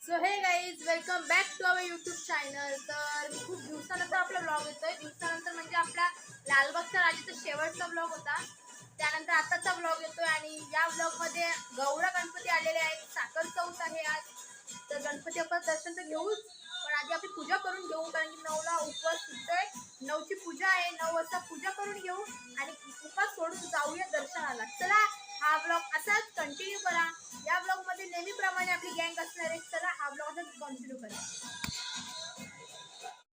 So hey guys welcome back to our YouTube channel. तर खूप दिवसानंतर आपला ब्लॉग येतोय. दिवसानंतर म्हणजे आपला लालबागचा राजाचा शेवटचा ब्लॉग होता, त्यानंतर आताचा ब्लॉग येतोय. आणि या ब्लॉगमध्ये गौरा गणपती आलेले आहेत. साखर चौथ आहे आज. तर गणपती आपण दर्शन तर घेऊच, पण आधी आपली पूजा करून घेऊ, कारण की 9ला उपवास सुटतोय. 9ची पूजा आहे. 9 वाजता पूजा करून घेऊ आणि उपवास सोडून जाऊया दर्शनाला. चला हा ब्लॉग असाच कंटिन्यू करा. या ब्लॉग मध्ये नेहमीप्रमाणे आपली गँग असणार आहे. चला हा ब्लॉग कंटिन्यू करा.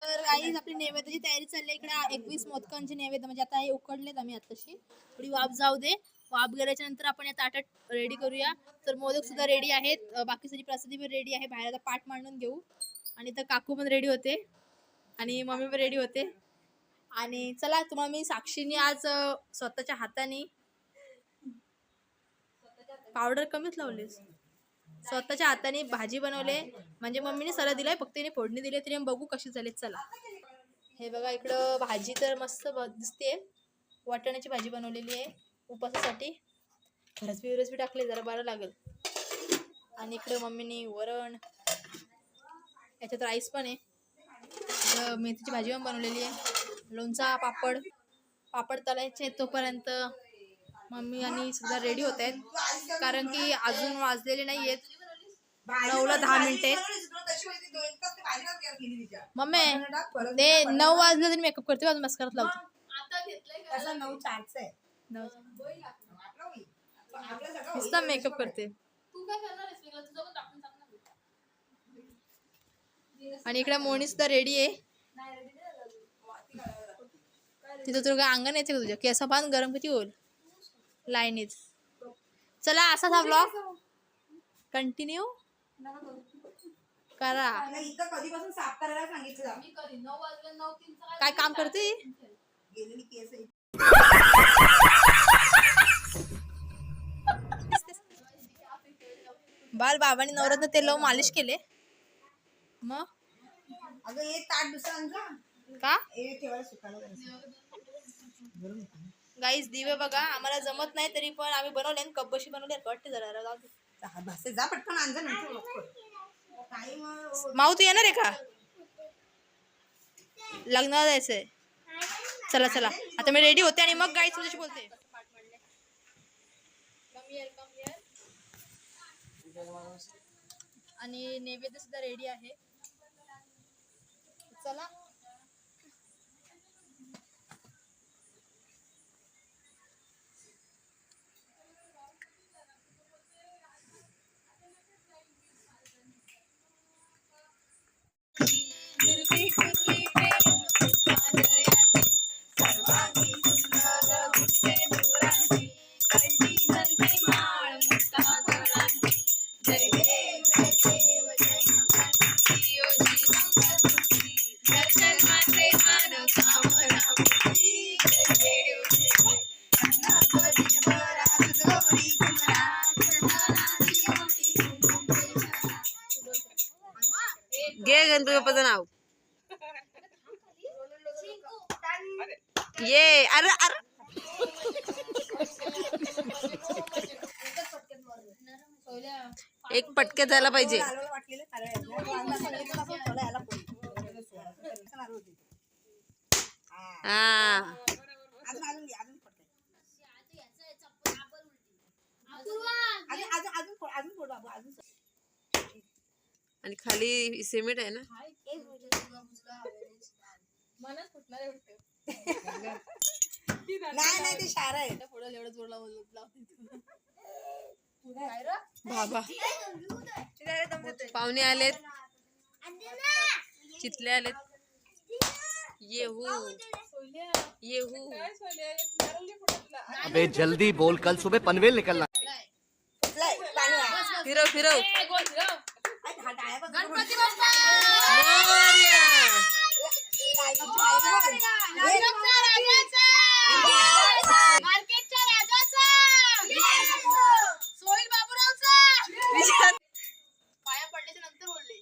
तर गाईज आपली नैवेद्याची तयारी चालली. इकडे 21 मोदकांचे नैवेद्य म्हणजे आता हे उकडलेत आम्ही आताशी. थोडी वाफ जाऊ दे. वाफ गेल्याच्या नंतर आपण या ताटात रेडी करूया. तर मोदक सुद्धा रेडी आहेत. बाकी सगळी प्रसादी पण रेडी आहे. बाहेर आता पाठ मांडून घेऊ. आणि तर काकू पण रेडी होते आणि मम्मी पण रेडी होते. आणि चला तुम्हाला मी साक्षीने आज स्वतःच्या हाताने पावडर कमीच लावलीस. स्वतःच्या हाताने भाजी बनवले, म्हणजे मम्मीने सरळ दिलाय, फक्त तिने फोडणी दिली. तरी बघू कशी झाली. चला हे बघा, इकडं भाजी तर मस्त दिसते. वाटाण्याची भाजी बनवलेली आहे उपासासाठी. रसबी टाकले, जरा बरं लागेल. आणि इकडे मम्मीने वरण, याच्यात राईस पण आहे, मेथीची भाजी पण बनवलेली आहे, लोणचा, पापड तळायचे. तोपर्यंत मम्मी आणि सुद्धा रेडी होत आहेत, कारण की अजून वाजलेले नाही आहेत. 9ला 10 मिनिटे. मम्मी ते 9 वाजले तरी मेकअप करते, अजून मस्करात लावते. नुसता मेकअप करते. आणि इकडे मोनी सुद्धा रेडी आहे. तिथं तुला अंगण यायचं का तुझ्या? केस बांध, गरम किती होईल लाईनीच. चला असाच हा ब्लॉग कंटिन्यू करा. कधीपासून साफ करायला सांगितलं. काय काम करते? बाल बाबांनी नवरत्न तेल लावून मालिश केले. मग अगं एक ताट दुसरा का ठेवायला सुकायला. गाईस दिवे बघा, आम्हाला जमत नाही तरी पण आम्ही बनवले. कब्बशी बनवले वाटते. जरा भासे जा पटकन आणजा. माऊ तू येणार आहे का? लग्नाला जायचंय. चला चला आता मी रेडी होते आणि मग गाईस तुझ्याशी बोलते. आणि नैवेद्य सुद्धा रेडी आहे. चला घे गणपती बाप्पाचं नाव. ये अरे अरे एक पटके झाला पाहिजे. हा आणि खाली सिमेंट आहे ना. नाही ते शार आहे. बाबा पाहुणे आलेत, चितले आलेत. येहू येहू. अबे जल्दी बोल, कल सुबह पनवेल निकलना. फिरव फिरव. गणपती बाप्पा मार्केटच्या राजाचा, सोहिल बाबूरावचा. पाया पडल्याच्या नंतर बोलले.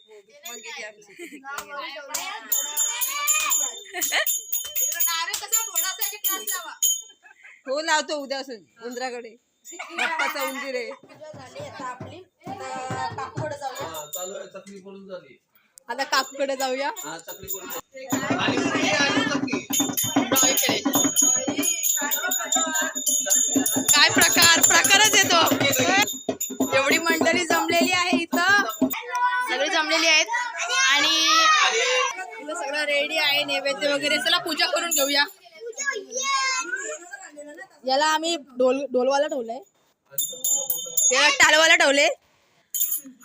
हो लावतो उद्यापासून उंदराकडे. बाप्पाचा उंदीर आहे. पूजा झाली आता आपली. काकूकडे जाऊया. आता काकूकडे जाऊया डॉईकडे. काय प्रकारच येतो. एवढी मंडळी जमलेली आहे इथं, सगळी जमलेली आहेत आणि इथं सगळं रेडी आहे, नैवेद्य वगैरे. चला पूजा करून घेऊया. याला आम्ही ढोलवाला ठेवलाय, याला टालवाला ठेवले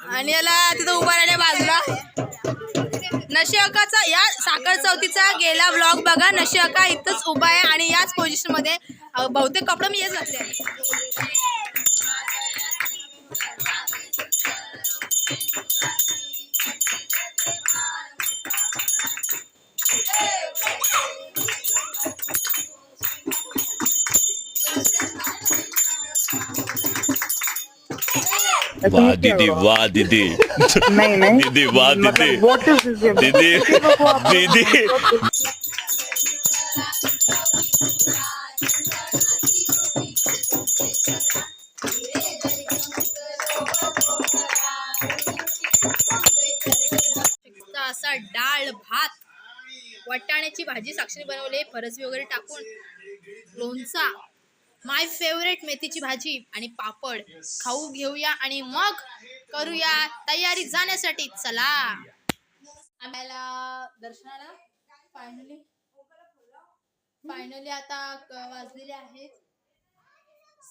आणि याला तिथं उभा राहिल्या बाजूला. नशिअकाचा या साखर चौथीचा गेला ब्लॉग बघा. नशिअका इथंच उभा आहे आणि याच पोझिशन मध्ये बहुतेक कपडे मी हेच घातले आहे. वाह दीदी वाह दीदी दीदी वाह दीदी दीदी दीदी असा डाळ भात, वाटाण्याची भाजी साक्षीने बनवले, फरसबी वगैरे टाकून, लोणचा, माय फेवरेट मेथीची भाजी आणि पापड. खाऊ घेऊया आणि मग करूया तयारी जाण्यासाठी. चला आम्हाला दर्शनाला फायनली आता वाजलेले आहेत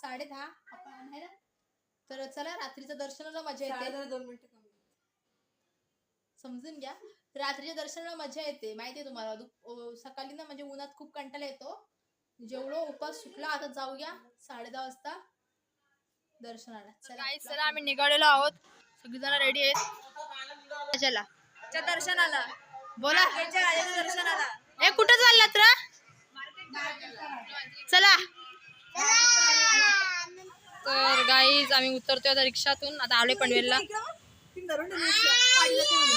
10:30. आपण आहे ना, तर चला रात्रीचं दर्शनाला मजा येते. 2 मिनिटं समजून घ्या, रात्रीच्या दर्शनाला मजा येते माहितीये तुम्हाला. सकाळी ना म्हणजे उन्हात खूप कंटाळा येतो. जेवढं उपास सुटला. आता जाऊया 10:30 वाजता दर्शनाला. चला आम्ही निघालेलो आहोत, सगळीजण रेडी आहेत. चला दर्शनाला बोला. दर्शनाला. ए कुठं चाललात रा? चला. तर गाईज आम्ही उतरतोय आता रिक्षातून. आता आलोय पनवेलला.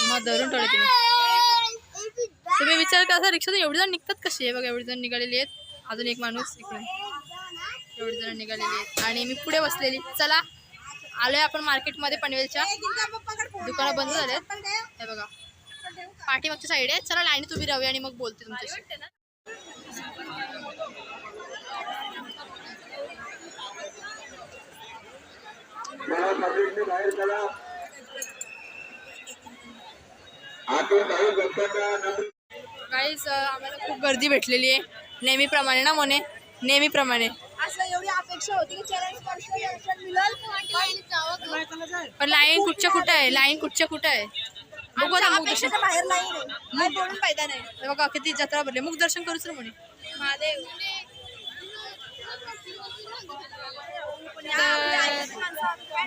मग धरून ठेवले तुम्ही विचार करा, रिक्षातून एवढी जण निघतात कशी आहे बघा. एवढी जण निघालेली आहेत, अजून एक माणूस इकडे, एवढी जण निघालेली आहेत आणि मी पुढे बसलेली. चला आलोय आपण मार्केटमध्ये. पनवेलच्या दुकानं बंद झालेत हे बघा, पाठीमागच्या साईड आहे. चला लाईनीत उभी राहूया आणि मग बोलते तुमच्याशी. गाईज आम्हाला खूप गर्दी भेटलेली आहे नेहमीप्रमाणे ना मोने, नेहमीप्रमाणे. एवढी अपेक्षा होती की पण लाईन कुठच्या कुठं आहे, लाईन कुठच्या कुठं आहे बघू आता. मुख दर्शन बाहेर नाही फायदा नाही. बघा किती जत्रा भरली. मुख दर्शन करूच ना म्हणे. महादेव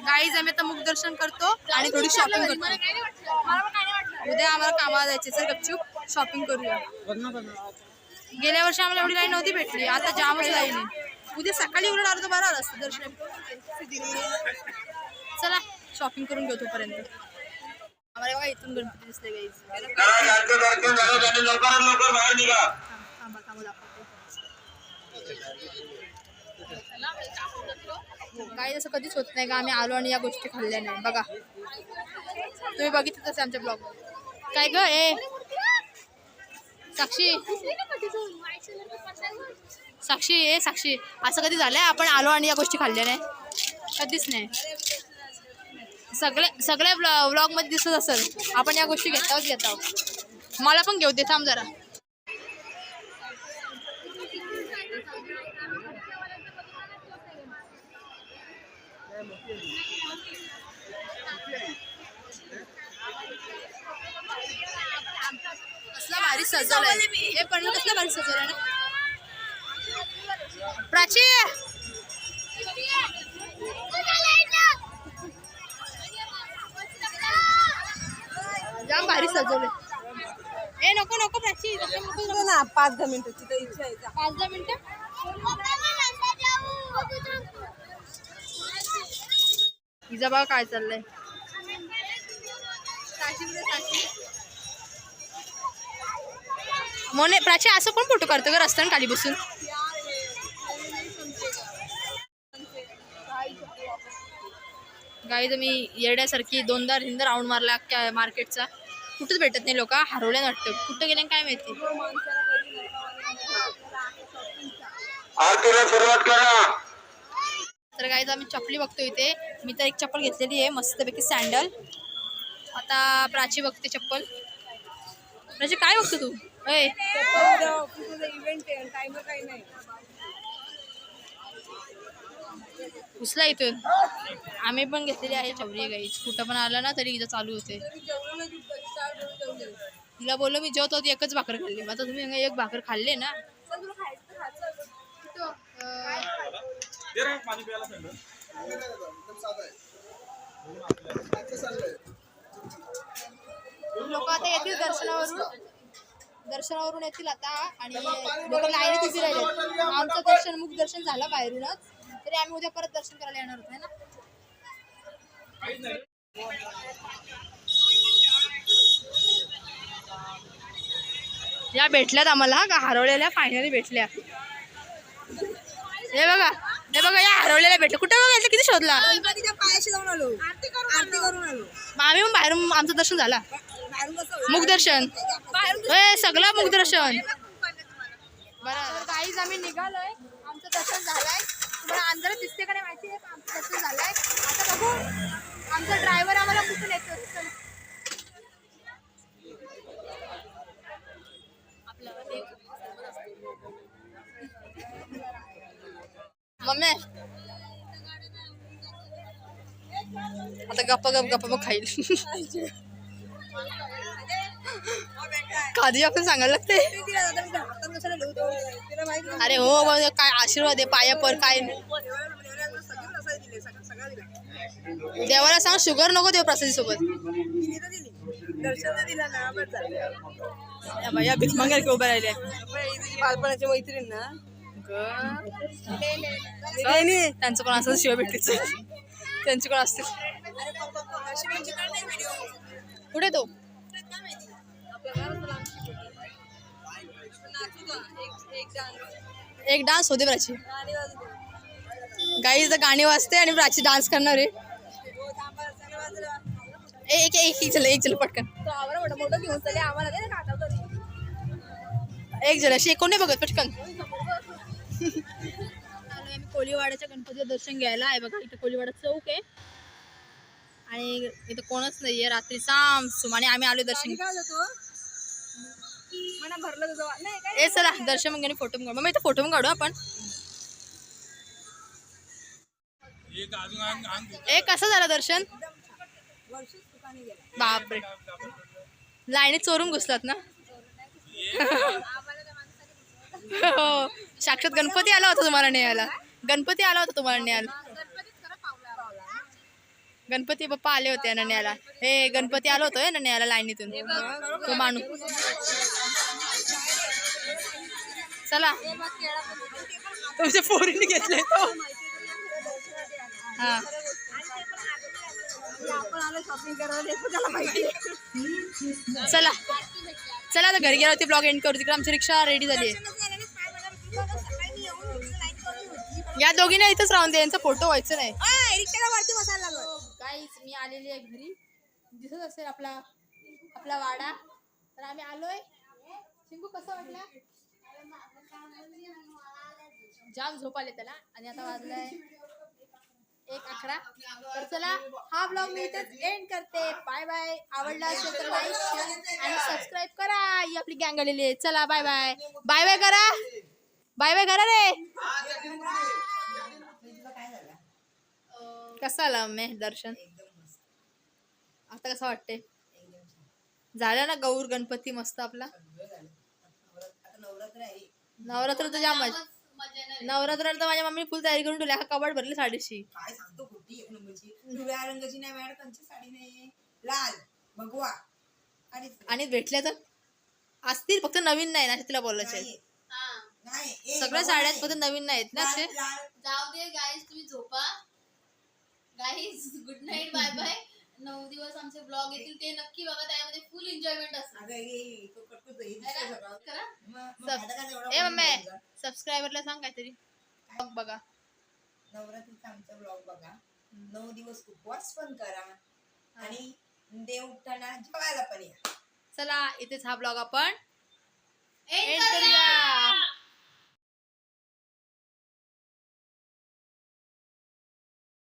गाईज आम्ही आता मुख दर्शन करतो आणि थोडी शॉपिंग करतो. उद्या आम्हाला कामाला जायचे, तर गपचूप शॉपिंग करूया. गेल्या वर्षी आम्हाला एवढी लाईन नव्हती भेटली, आता जामच लाईन आहे. उद्या सकाळी उलट अर्ध बारा असतं दर्शन. चला शॉपिंग करून घेऊ तोपर्यंत. आम्हाला बघा इथून गणपती दिसले गाईज. काही असं कधीच होत नाही का आम्ही आलो आणि या गोष्टी खाल्ल्या नाही. बघा तुम्ही बघितलं तसं आमच्या ब्लॉग. काय ग ए साक्षी, साक्षी ए साक्षी, असं कधी झालंय आपण आलो आणि या गोष्टी खाल्ल्या नाही? कधीच नाही. सगळ्या व्लॉग मध्ये दिसत असेल आपण या गोष्टी घेत आहोत. मला पण घेऊ दे, थांब जरा. कसला भारी सजवलंय हे, पण कसला भारी सजवलंय ना प्राची. जाम भारी सजवलंय. ए नको नको प्राची, नको ना 5-10 मिनिटाची तर इच्छा आहे. 5-10 मिनिटं. हिजा बघा काय चाललंय. मोने प्राची असं कोण फोटो काढतो का रस्त्यावर खाली बसून? गाईज मी येड्यासारखी 2-3 राऊंड मारला अख्ख्या मार्केटचा. कुठंच भेटत नाही, लोक हरवल्या वाटतं, कुठं गेले काय माहिती. तर गाईज आम्ही चपली बघतो इथे. मी तर एक चप्पल घेतलेली आहे मस्तपैकी सँडल. आता प्राची बघते चप्पल. प्राची काय बघतो तू? इव्हेंट टाइमर काही नाही. घुसला इथून. आम्ही पण घेतलेली आहे चवरी गाईज. कुठं पण आलं ना तरी इथं चालू होते. तिला बोललो मी जेवतो ती एकच भाकर खाल्ली. मग आता तुम्ही एक भाकर खाल्ले ना. लोक आता येतील दर्शनावरून येतील आता आणि लोक लाईनीत उभी राहिले. आमचं दर्शन मुख दर्शन झालं बाहेरूनच, तरी आम्ही उद्या परत दर्शन करायला येणार होतो ना. या भेटल्यात आम्हाला का हरवलेल्या फायनली भेटल्या. हे बघा या हरवलेल्या भेटल्या. कुठे बघायचं, किती शोधला. पायाशी जाऊन आलो, आरती करून आलो. मग आम्ही पण बाहेरून आमचं दर्शन झालं. मुखदर्शन सगळं मुखदर्शन. बरं गाईज आम्ही निघालोय. आमचं दर्शन झालंय. तुम्हाला अंधारात दिसते का नाही माहिती आहे. आमचं दर्शन झालंय. आता बघू आमचा ड्रायव्हर आम्हाला कुठून येतो. मम्मी आता गप्पा मग खाईल. कधी आपण सांगायला लागते. अरे हो काय आशीर्वाद आहे पायापर काय. देवाला सांग शुगर नको देव प्रसादी सोबत. या भिकमंग्या उभ्या राहिले. बालपणाच्या मैत्रीण ना त्यांचं पण असं शिवाय भेटते. त्यांची पण असते. कुठे तो एक डान्स होते प्राची. गाईज गाणी वाजते आणि प्राची डान्स करणार आहे. एक चल पटकन. एक जण अशी कोण नाही बघत पटकन. आम्ही कोलीवाड्याच्या गणपतीचं दर्शन घ्यायला आहे. बघा इथं कोलीवाडा चौक आहे आणि इथं कोणच नाहीये. रात्री सामसूम आणि आम्ही आलो दर्शन. ए चला दर्शन मग फोटो काढू. मग इथं फोटो पण काढू आपण. ए कसं झालं दर्शन. बापरे लाईनीत चोरून घुसलात ना. हो साक्षात गणपती आला होता तुम्हाला न्यायला. गणपती बाप्पा आले होते ना न्यायला. हे गणपती आलो होतो ना न्यायला लाईनीतून. तो माणूस चला तुमच्या पोरीने घेतलंय तो. हा चला आता घरी गेल्यावरती ब्लॉग एंड करू. तिकडे आमची रिक्षा रेडी झाली आहे. या दोघींना इथंच राहून दे. यांचा फोटो व्हायचं नाही. गाईज मी आलेली आहे घरी. दिसत असेल आपला वाडा. तर आम्ही आलोय. शिंकू कसं वाटलं. जाम झोप आले त्याला आणि आता वाजलाय 1:11. तर चला हा ब्लॉग मी इथेच एंड करते. Bye bye. आवडला असेल तर लाईक शेअर आणि सबस्क्राईब करा. ही आपली गँग आलेली आहे. चला बाय बाय. बाय करा रे. कसं आला मी दर्शन. आता कसं वाटते. झालं ना गौर गणपती मस्त आपला. नवरात्र तर जाम मजा. नवरात्राला तर माझ्या मम्मी फुल तयारी करून ठेवली. हा कबाड भरली साडीशी. काय सांगतो खोटी एक नंबरची. पिवळ्या रंगाची नाही मॅडम त्यांची साडी नाही. लाल भगवा आणि भेटल्या तर असतील फक्त नवीन नाही ना तिला बोलायचे. सगळ्या साड्या फक्त नवीन नाहीत ना. जाऊ दे गाईज तुम्ही झोपा. Guys good night. Bye bye. 9 दिवस आमचे ब्लॉग येतील ते नक्की बघा. त्यामध्ये फुल एन्जॉयमेंट असेल. ए मम्मी सबस्क्रायबरला सांग काहीतरी. बघा नवरात्रीचा आमचा ब्लॉग बघा. 9 दिवस उपवास पण करा आणि देव उठताना जेवायला पण या. चला इथेच हा ब्लॉग आपण End एंड करूया. करूया.